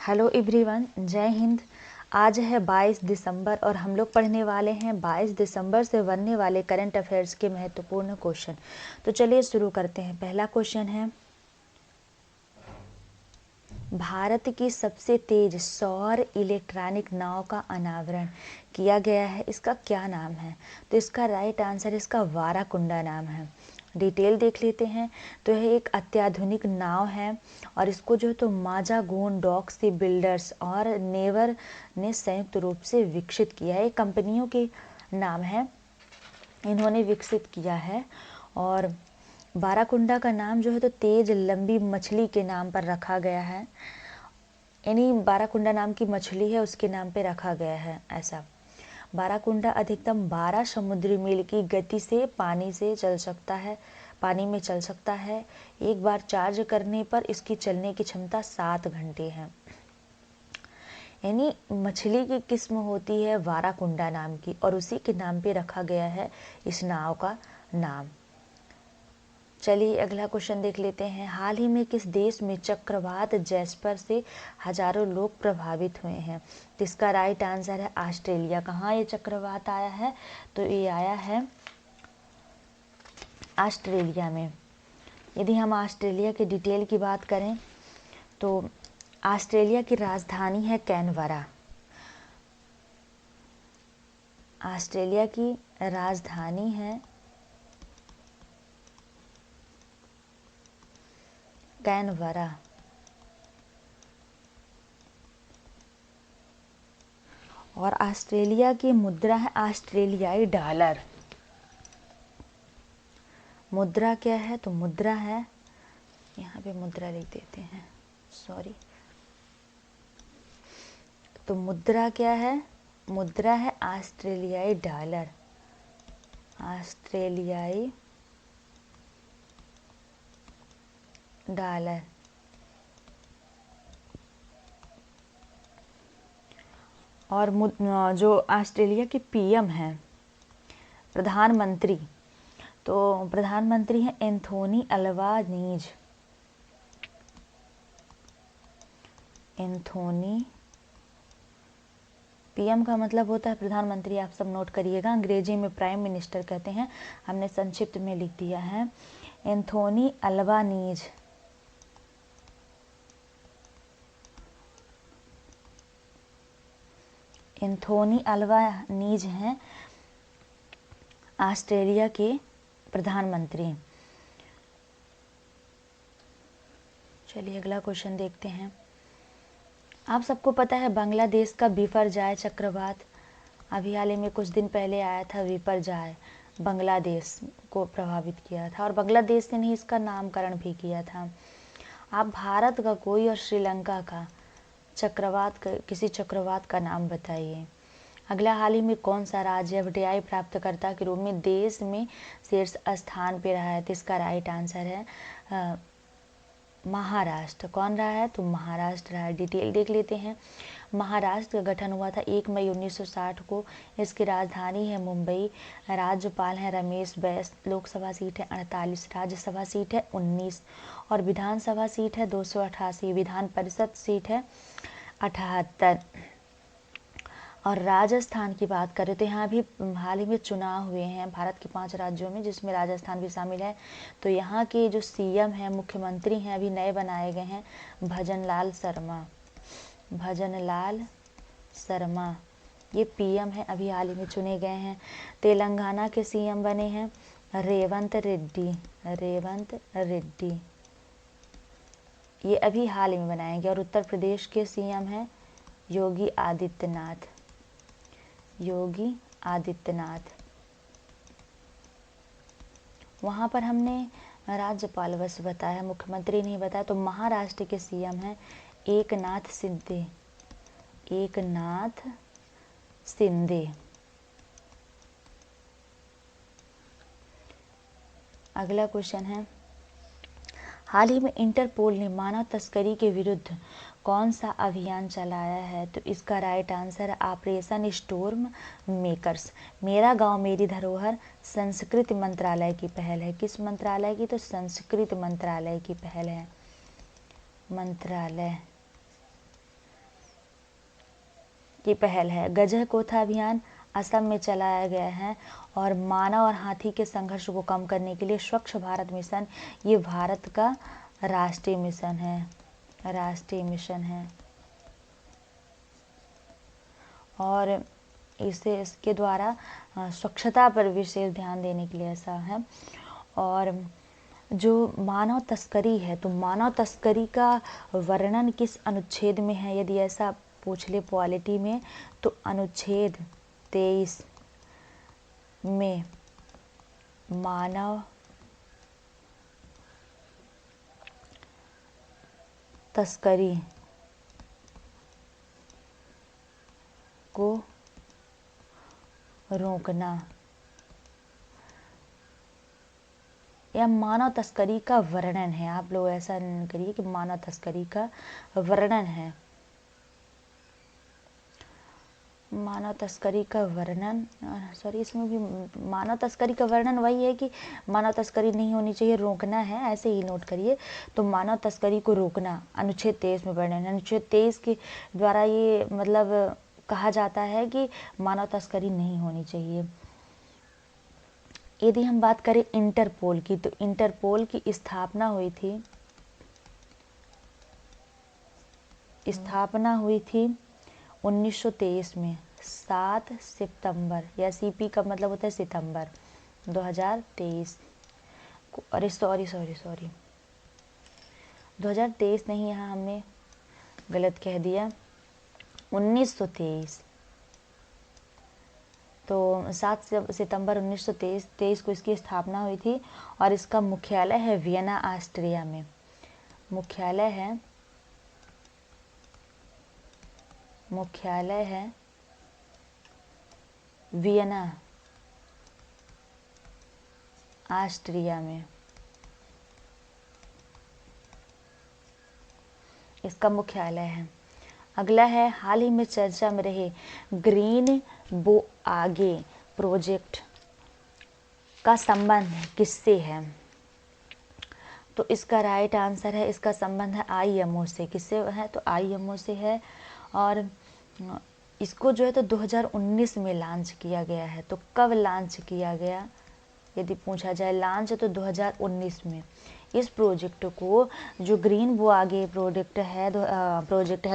Hello everyone, जय हिंद। आज है 22 दिसंबर और हम लोग पढ़ने वाले हैं 22 दिसंबर से बनने वाले करंट अफेयर्स के महत्वपूर्ण क्वेश्चन। तो चलिए शुरू करते हैं। पहला क्वेश्चन है, भारत की सबसे तेज सौर इलेक्ट्रॉनिक नाव का अनावरण किया गया है, इसका क्या नाम है? तो इसका राइट आंसर इसका वाराकुंडा नाम है। डिटेल देख लेते हैं। तो यह एक अत्याधुनिक नाव है और इसको जो है तो माजागोन डॉक सी बिल्डर्स और नेवर ने संयुक्त रूप से विकसित किया है। कंपनियों के नाम है, इन्होंने विकसित किया है। और बाराकुंडा का नाम जो है तो तेज लंबी मछली के नाम पर रखा गया है, यानी बाराकुंडा नाम की मछली है उसके नाम पे रखा गया है ऐसा। बाराकुंडा अधिकतम 12 समुद्री मील की गति से पानी में चल सकता है। एक बार चार्ज करने पर इसकी चलने की क्षमता 7 घंटे है। यानी मछली की किस्म होती है वाराकुंडा नाम की और उसी के नाम पे रखा गया है इस नाव का नाम। चलिए अगला क्वेश्चन देख लेते हैं। हाल ही में किस देश में चक्रवात जैस्पर से हजारों लोग प्रभावित हुए हैं? तो इसका राइट आंसर है ऑस्ट्रेलिया। कहाँ ये चक्रवात आया है? तो ये आया है ऑस्ट्रेलिया में। यदि हम ऑस्ट्रेलिया की डिटेल की बात करें तो ऑस्ट्रेलिया की राजधानी है कैनबरा। ऑस्ट्रेलिया की राजधानी है कैनबरा। और ऑस्ट्रेलिया की मुद्रा है ऑस्ट्रेलियाई डॉलर। मुद्रा क्या है? तो मुद्रा है, यहाँ पे मुद्रा लिख देते हैं, सॉरी। तो मुद्रा क्या है? मुद्रा है ऑस्ट्रेलियाई डॉलर। ऑस्ट्रेलियाई डॉलर। और जो ऑस्ट्रेलिया के पीएम हैं, प्रधानमंत्री, तो प्रधानमंत्री हैं एंथोनी अल्बानीज। एंथोनी, पीएम का मतलब होता है प्रधानमंत्री, आप सब नोट करिएगा। अंग्रेजी में प्राइम मिनिस्टर कहते हैं, हमने संक्षिप्त में लिख दिया है एंथोनी अल्बानीज। एंथोनी अल्बानीज हैं ऑस्ट्रेलिया के प्रधानमंत्री। चलिए अगला क्वेश्चन देखते हैं। आप सबको पता है बांग्लादेश का बिपरजॉय चक्रवात अभी हाल ही में कुछ दिन पहले आया था। बिपरजॉय बांग्लादेश को प्रभावित किया था और बांग्लादेश ने ही इसका नामकरण भी किया था। आप भारत का कोई और श्रीलंका का किसी चक्रवात का नाम बताइए। अगला हाल ही में कौन सा राज्य एफडीआई प्राप्तकर्ता के रूप में देश में शीर्ष स्थान पर रहा है? तो इसका राइट आंसर है महाराष्ट्र। कौन रहा है? तो महाराष्ट्र रहा है। डिटेल देख लेते हैं। महाराष्ट्र का गठन हुआ था 1 मई 1960 को। इसकी राजधानी है मुंबई। राज्यपाल हैं रमेश बैस। लोकसभा सीट है 48, राज्यसभा सीट है 19 और विधानसभा सीट है 288। विधान परिषद सीट है 78। और राजस्थान की बात करें तो यहाँ भी हाल ही में चुनाव हुए हैं भारत के 5 राज्यों में, जिसमें राजस्थान भी शामिल है। तो यहाँ के जो सीएम हैं, मुख्यमंत्री हैं, अभी नए बनाए गए हैं भजनलाल शर्मा। भजनलाल शर्मा ये पीएम है, अभी हाल ही में चुने गए हैं। तेलंगाना के सीएम बने हैं रेवंत रेड्डी। रेवंत रेड्डी ये अभी हाल ही में बनाए गए। और उत्तर प्रदेश के सीएम हैं योगी आदित्यनाथ। योगी आदित्यनाथ। वहाँ पर हमने राज्यपाल बस बताया, मुख्यमंत्री नहीं बताया। तो महाराष्ट्र के सीएम हैं एकनाथ शिंदे। एकनाथ शिंदे। अगला क्वेश्चन है, हाल ही में इंटरपोल ने मानव तस्करी के विरुद्ध कौन सा अभियान चलाया है? तो इसका राइट आंसर है ऑपरेशन स्टॉर्म मेकर्स। मेरा गांव मेरी धरोहर संस्कृति मंत्रालय की पहल है। किस मंत्रालय की? तो संस्कृति मंत्रालय की पहल है। मंत्रालय की पहल है। गजह कोथा अभियान असम में चलाया गया है और मानव और हाथी के संघर्ष को कम करने के लिए स्वच्छ भारत मिशन, ये भारत का राष्ट्रीय मिशन है, राष्ट्रीय मिशन है। और इसके द्वारा स्वच्छता पर विशेष ध्यान देने के लिए ऐसा है। और जो मानव तस्करी है, तो मानव तस्करी का वर्णन किस अनुच्छेद में है, यदि ऐसा पूछ ले पॉलिटी में, तो अनुच्छेद 23 में मानव तस्करी को रोकना, या मानव तस्करी का वर्णन है। आप लोग ऐसा नहीं करिए कि मानव तस्करी का वर्णन है, मानव तस्करी का वर्णन, सॉरी इसमें भी मानव तस्करी का वर्णन वही है कि मानव तस्करी नहीं होनी चाहिए, रोकना है, ऐसे ही नोट करिए। तो मानव तस्करी को रोकना अनुच्छेद 23 में वर्णन है। अनुच्छेद 23 के द्वारा ये मतलब कहा जाता है कि मानव तस्करी नहीं होनी चाहिए। यदि हम बात करें इंटरपोल की, तो इंटरपोल की स्थापना हुई थी, स्थापना हुई थी 1923 में 7 सितंबर, या सीपी का मतलब होता है सितंबर 2023 को। अरे सॉरी 2023 नहीं, यहाँ हमने गलत कह दिया, 1923। तो 7 सितंबर 1923 को इसकी स्थापना हुई थी और इसका मुख्यालय है वियना, ऑस्ट्रिया में। मुख्यालय है वियना, ऑस्ट्रिया में, इसका मुख्यालय है। अगला है, हाल ही में चर्चा में रहे ग्रीन बोआगे प्रोजेक्ट का संबंध किससे है? तो इसका राइट आंसर है, इसका संबंध है आईएमओ से। किससे है? तो आईएमओ से है। और इसको जो है तो 2019 में लॉन्च किया गया है। तो कब लॉन्च किया गया यदि पूछा जाए, लॉन्च तो 2019 में। इस प्रोजेक्ट को, जो ग्रीन बोआगे प्रोजेक्ट है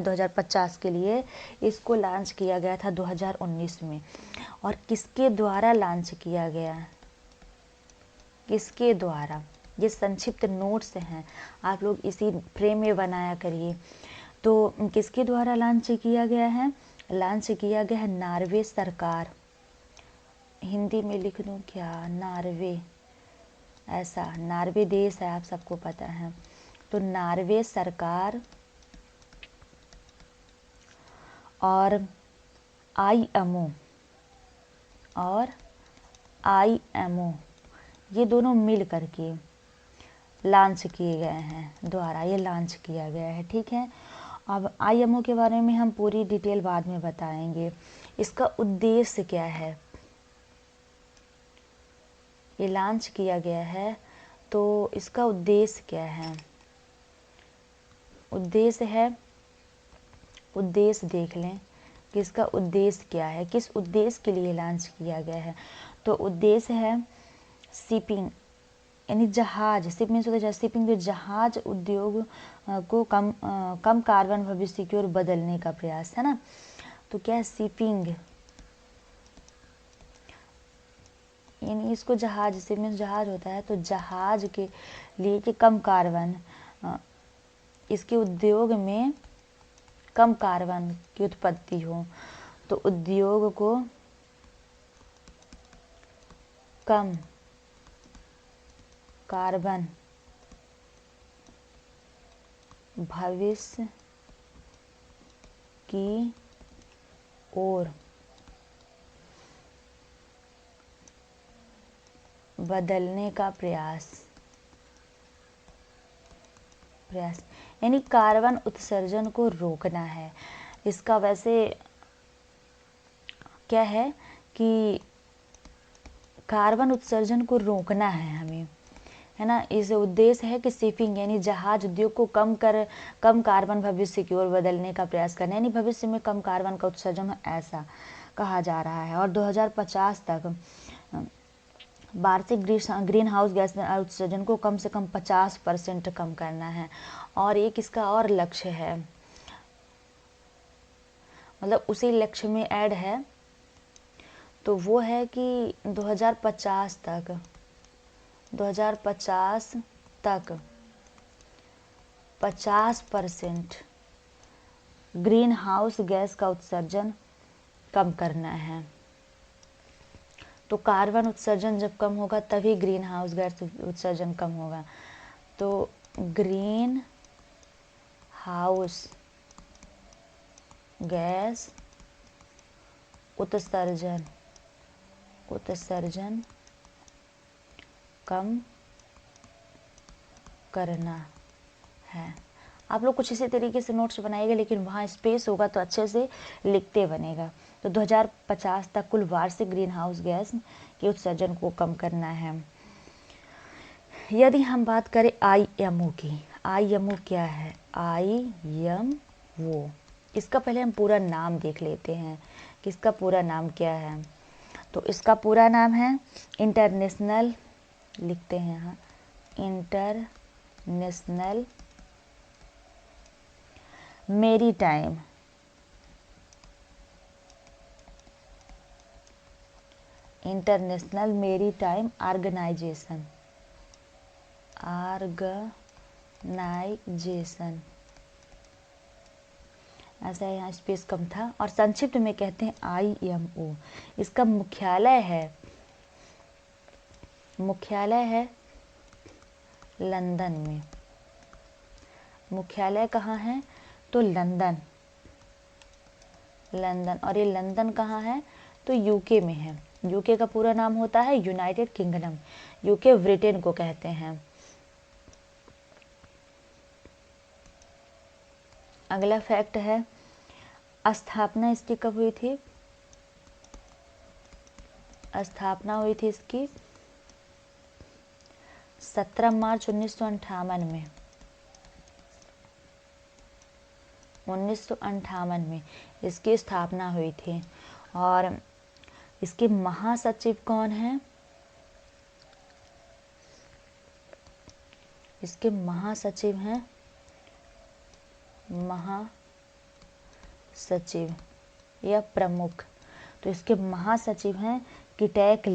2050 के लिए, इसको लॉन्च किया गया था 2019 में। और किसके द्वारा लॉन्च किया गया, किसके द्वारा? ये संक्षिप्त नोट्स हैं, आप लोग इसी फ्रेम में बनाया करिए। तो किसके द्वारा लॉन्च किया गया है? लॉन्च किया गया है नॉर्वे सरकार। हिंदी में लिख दूं क्या? नॉर्वे, ऐसा नॉर्वे देश है, आप सबको पता है। तो नॉर्वे सरकार और आईएमओ ये दोनों मिल करके लॉन्च किए गए हैं, द्वारा ये लॉन्च किया गया है। ठीक है, अब आईएमओ के बारे में हम पूरी डिटेल बाद में बताएंगे। इसका उद्देश्य क्या है? ये लॉन्च किया गया है, तो इसका उद्देश्य क्या है? उद्देश्य देख लें कि इसका उद्देश्य क्या है, किस उद्देश्य के लिए लॉन्च किया गया है। तो उद्देश्य है शिपिंग, यानी जहाज, शिप मीन्स होता है शिपिंग, जो जहाज उद्योग को कम कार्बन भविष्य की ओर बदलने का प्रयास है ना। तो क्या है? शिपिंग, यानी इसको जहाज, शिप मीन्स जहाज होता है, तो जहाज के लिए कि कम कार्बन, इसके उद्योग में कम कार्बन की उत्पत्ति हो। तो उद्योग को कम कार्बन भविष्य की ओर बदलने का प्रयास, यानी कार्बन उत्सर्जन को रोकना है। इसका वैसे क्या है कि कार्बन उत्सर्जन को रोकना है हमें, है ना। इस उद्देश्य है कि शिपिंग यानी जहाज उद्योग को कम कार्बन भविष्य की ओर बदलने का प्रयास करना, यानी भविष्य में कम कार्बन का उत्सर्जन हो, ऐसा कहा जा रहा है। और 2050 तक वार्षिक ग्रीन हाउस गैस उत्सर्जन को कम से कम 50% कम करना है। और एक इसका और लक्ष्य है, मतलब उसी लक्ष्य में ऐड है, तो वो है कि 2050 तक 50% ग्रीन हाउस गैस का उत्सर्जन कम करना है। तो कार्बन उत्सर्जन जब कम होगा तभी ग्रीन हाउस गैस उत्सर्जन कम होगा। तो ग्रीन हाउस गैस उत्सर्जन कम करना है। आप लोग कुछ इसी तरीके से नोट्स बनाइएगा, लेकिन वहाँ स्पेस होगा तो अच्छे से लिखते बनेगा। तो 2050 तक कुल वार्षिक ग्रीन हाउस गैस के उत्सर्जन को कम करना है। यदि हम बात करें IMO की, IMO क्या है? IMO, इसका पहले हम पूरा नाम देख लेते हैं कि इसका पूरा नाम क्या है। तो इसका पूरा नाम है इंटरनेशनल, लिखते हैं यहाँ, इंटरनेशनल मेरीटाइम ऑर्गेनाइजेशन, ऐसा यहाँ स्पेस कम था, और संक्षिप्त में कहते हैं IMO। इसका मुख्यालय है लंदन में। मुख्यालय कहाँ है? तो लंदन। और ये लंदन कहाँ है? तो यूके में है। यूके का पूरा नाम होता है यूनाइटेड किंगडम। यूके ब्रिटेन को कहते हैं। अगला फैक्ट है, स्थापना इसकी कब हुई थी? स्थापना हुई थी इसकी 17 मार्च 1958 में। 1958 में इसकी स्थापना हुई थी। और इसके महासचिव कौन हैं? इसके महासचिव हैं, महासचिव या प्रमुख, तो इसके महासचिव हैं किटैक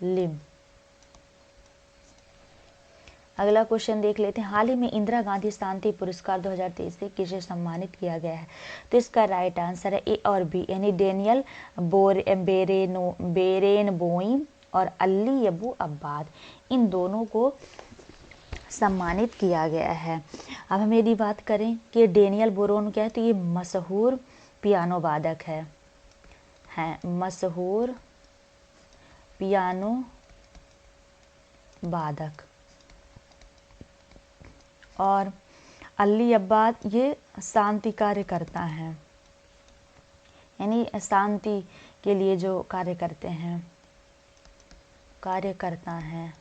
लिम। अगला क्वेश्चन देख लेते हैं। हाल ही में इंदिरा गांधी शांति पुरस्कार 2023 से किसे सम्मानित किया गया है? तो इसका राइट आंसर है ए और बी, यानी डेनियल बेरेनबोइम और अली अबू अब्बाद, इन दोनों को सम्मानित किया गया है। अब हम यदि बात करें कि डेनियल बोरोन क्या है, तो ये मशहूर पियानो वादक है, मशहूर पियानो वादक। और अली अब्बाद ये शांति कार्यकर्ता हैं, यानी शांति के लिए जो कार्यकर्ता हैं।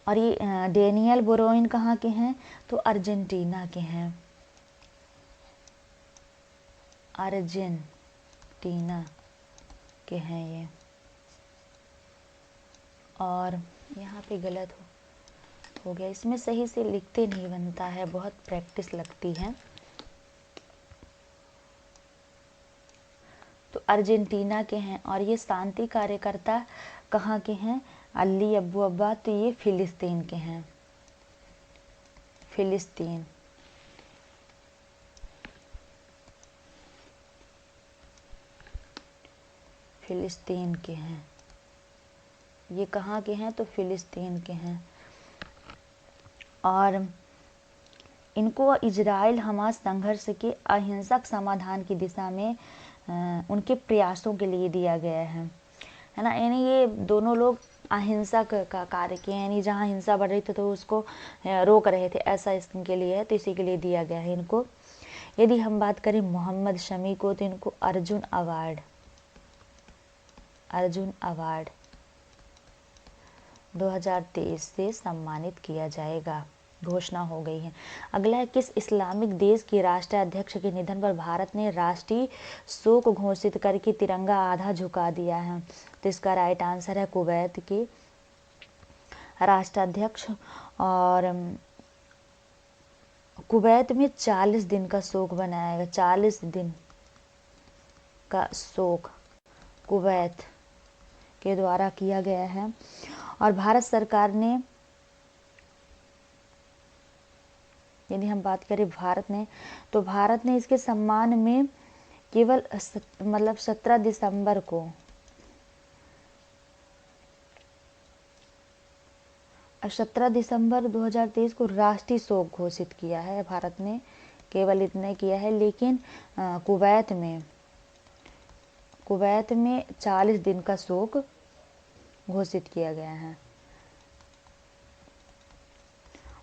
और ये डेनियल बोरोइन कहाँ के हैं? तो अर्जेंटीना के हैं, अर्जेंटीना के हैं ये। और यहाँ पे गलत हो गया, इसमें सही से लिखते नहीं बनता है, बहुत प्रैक्टिस लगती है। तो अर्जेंटीना के हैं। और ये शांति कार्यकर्ता कहाँ के हैं? अली अबू अब्बाद, तो ये फिलिस्तीन के हैं, फिलिस्तीन। के हैं। ये कहाँ के हैं? तो फिलिस्तीन के हैं। और इनको इजराइल हमास संघर्ष के अहिंसक समाधान की दिशा में उनके प्रयासों के लिए दिया गया है ना। यानी ये दोनों लोग अहिंसक का कार्य किए, यानी जहाँ हिंसा बढ़ रही थी तो उसको रोक रहे थे, ऐसा इसके लिए है, तो इसी के लिए दिया गया है इनको। यदि हम बात करें मोहम्मद शमी को, तो इनको अर्जुन अवार्ड 2023 से सम्मानित किया जाएगा, घोषणा हो गई है। अगला है, किस इस्लामिक देश के राष्ट्राध्यक्ष के निधन पर भारत ने राष्ट्रीय शोक घोषित करके तिरंगा आधा झुका दिया है? तो इसका राइट आंसर है कुवैत के राष्ट्राध्यक्ष। और कुवैत में 40 दिन का शोक मनाया गया, 40 दिन का शोक कुवैत के द्वारा किया गया है। और भारत सरकार ने, यदि हम बात करें भारत ने, तो भारत ने इसके सम्मान में केवल 17 दिसंबर को 17 दिसंबर 2023 को राष्ट्रीय शोक घोषित किया है। भारत ने केवल इतना किया है, लेकिन कुवैत में 40 दिन का शोक घोषित किया गया है।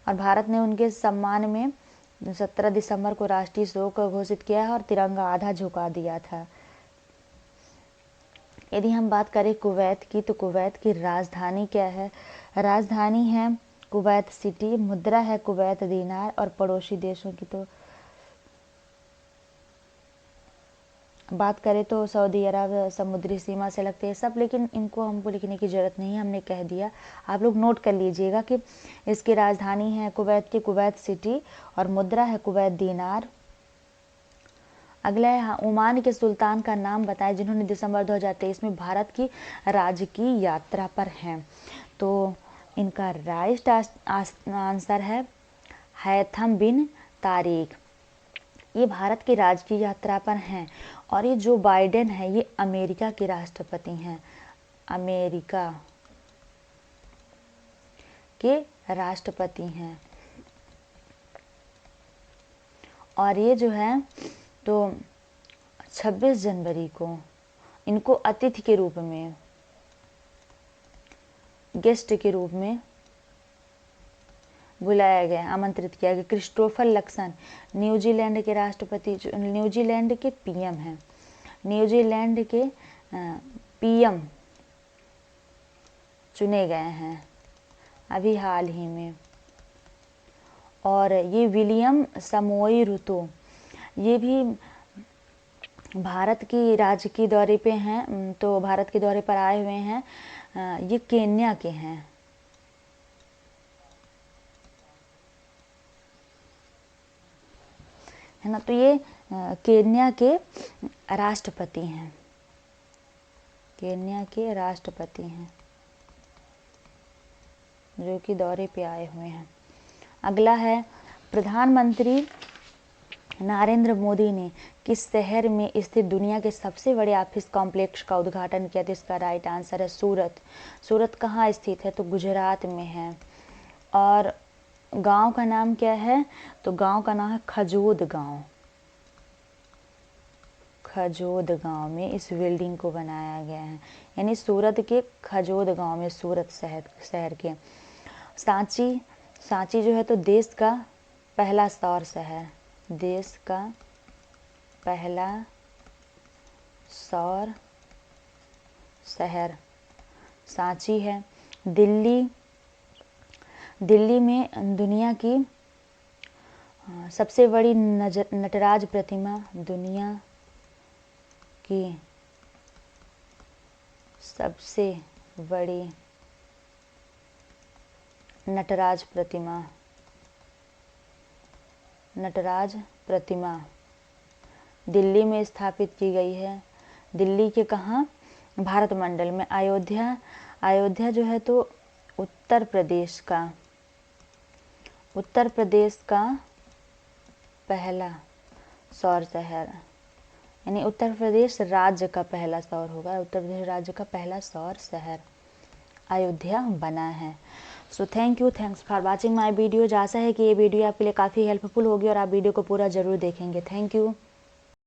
और भारत ने उनके सम्मान में 17 दिसंबर को राष्ट्रीय शोक घोषित किया है और तिरंगा आधा झुका दिया था। यदि हम बात करें कुवैत की, तो कुवैत की राजधानी क्या है? राजधानी है कुवैत सिटी, मुद्रा है कुवैत दीनार, और पड़ोसी देशों की तो बात करें तो सऊदी अरब समुद्री सीमा से लगते हैं सब, लेकिन इनको हमको लिखने की ज़रूरत नहीं है, हमने कह दिया। आप लोग नोट कर लीजिएगा कि इसकी राजधानी है कुवैत की कुवैत सिटी, और मुद्रा है कुवैत दीनार। अगला है, ओमान के सुल्तान का नाम बताएं जिन्होंने दिसंबर 2023 में भारत की राजकीय यात्रा पर हैं। तो इनका राइट आंसर है हैथम बिन तारिक। ये भारत की राजकीय यात्रा पर हैं। और ये जो बाइडेन है, ये अमेरिका के राष्ट्रपति हैं, अमेरिका के राष्ट्रपति हैं। और ये जो है तो 26 जनवरी को इनको अतिथि के रूप में, गेस्ट के रूप में बुलाया गया, आमंत्रित किया गया। क्रिस्टोफर लक्सन न्यूजीलैंड के राष्ट्रपति, न्यूजीलैंड के पीएम हैं, न्यूजीलैंड के पीएम चुने गए हैं अभी हाल ही में। और ये विलियम समोई रुतो, ये भी भारत की राजकीय दौरे पे हैं, तो भारत के दौरे पर आए हुए हैं। ये केन्या के हैं, है ना। तो ये केन्या के राष्ट्रपति हैं, केन्या के राष्ट्रपति हैं जो कि दौरे पे आए हुए हैं। अगला है, प्रधानमंत्री नरेंद्र मोदी ने किस शहर में स्थित दुनिया के सबसे बड़े ऑफिस कॉम्प्लेक्स का उद्घाटन किया? तो इसका राइट आंसर है सूरत। सूरत कहाँ स्थित है? तो गुजरात में है। और गांव का नाम क्या है? तो गांव का नाम है खजोद गांव। खजोद गांव में इस बिल्डिंग को बनाया गया है, यानी सूरत के खजोद गांव में, सूरत शहर के। सांची जो है तो देश का पहला सौर शहर, देश का पहला सौर शहर सांची है। दिल्ली में दुनिया की सबसे बड़ी नटराज प्रतिमा, दुनिया की सबसे बड़ी नटराज प्रतिमा दिल्ली में स्थापित की गई है। दिल्ली के कहाँ? भारत मंडल में। अयोध्या जो है तो उत्तर प्रदेश का पहला सौर शहर, यानी उत्तर प्रदेश राज्य का पहला सौर होगा, उत्तर प्रदेश राज्य का पहला सौर शहर अयोध्या बना है। So thanks for watching my video. आशा है कि ये वीडियो आपके लिए काफ़ी हेल्पफुल होगी और आप वीडियो को पूरा ज़रूर देखेंगे। Thank you.